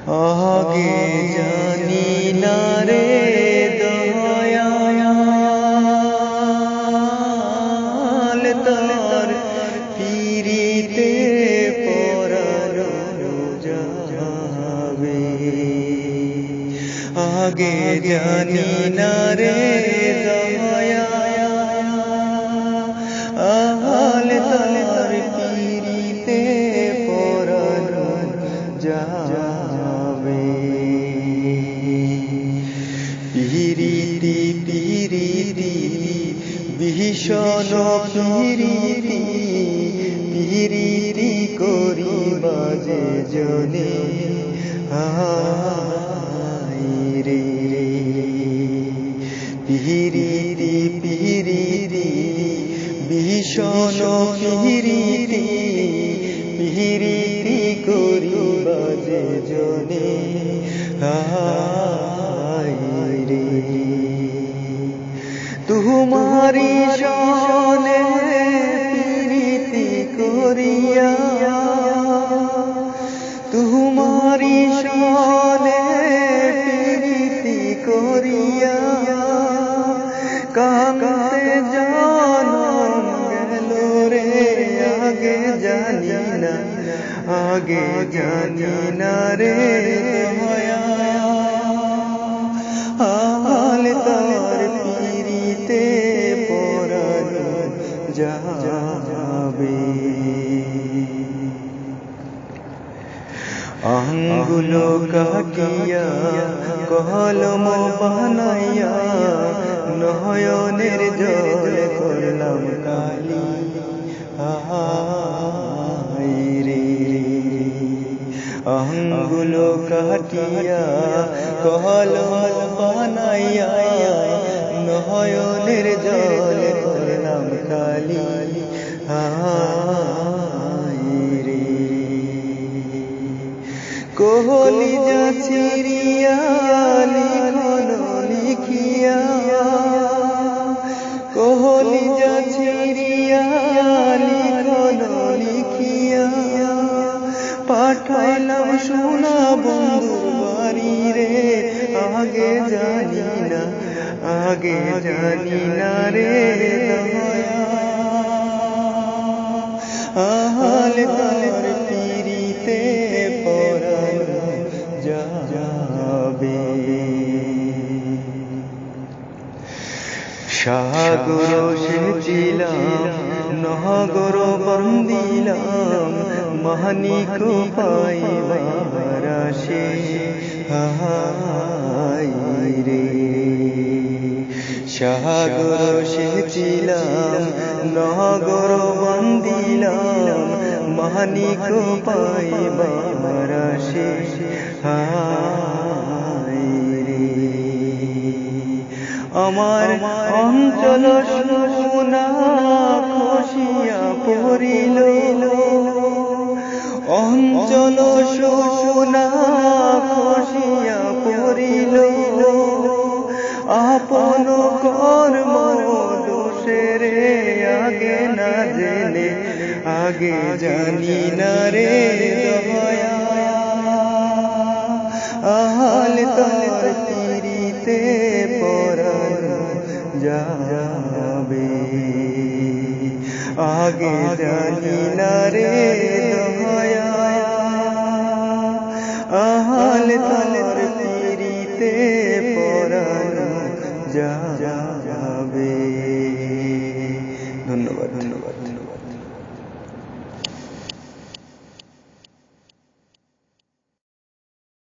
আগে জানি না রে দয়াল তার পিরিতে পরানো যাবে। আগে জানি না রে দয়াল তার পিরিতে পরানো যাবে। পিরিতি পিরিতি ভীষণ পিরিতি পিরিতি করি বাজে জনে রে পিরিতি পিরিতি ভীষণ পিরিতি পিরিতি করি বাজে জনে রে। তুমারি সনে পিরিতি করিয়া তুমারি সনে পিরিতি করিয়া কাঁদতে জনম গেল রে। আগে জানি না আগে জানি না রে দয়াল তার পিরিতে পরানো যাবে। আঙ্গুল কাটিয়া কলম বানাইয়া নয়নের জল করলাম কালি রে। আঙ্গুল কাটিয়া কলম বানাইয়া নয়নের জল করলাম কালি রে। কলিজা চিরিয়া লিখন লিখিয়া কলিজা চিরিয়া লিখন লিখিয়া পাঠাইলাম সোনা বন্ধুর বাড়ি রে। আগে জানি না আগে জানি না রে দয়াল তার পিরিতে পরানো যাবে। সাগর সেচিলাম নহগর বন্দিলাম মানিক পাইবার আশে রে। সাগর সেচিলাম নহগর বন্দিলাম মানিক পাইবার আশে রে। আমার অঞ্চল সোনা খসিয়া পড়িল অঞ্চল সোনা খসিয়া পড়িল আপন কর্ম দোষে রে। আগে না জেনে আগে জানি না রে দয়াল তার পিরিতে পরানো যাবে। আগে জানি না রে দয়াল তার পিরিতে পরানো যাবে।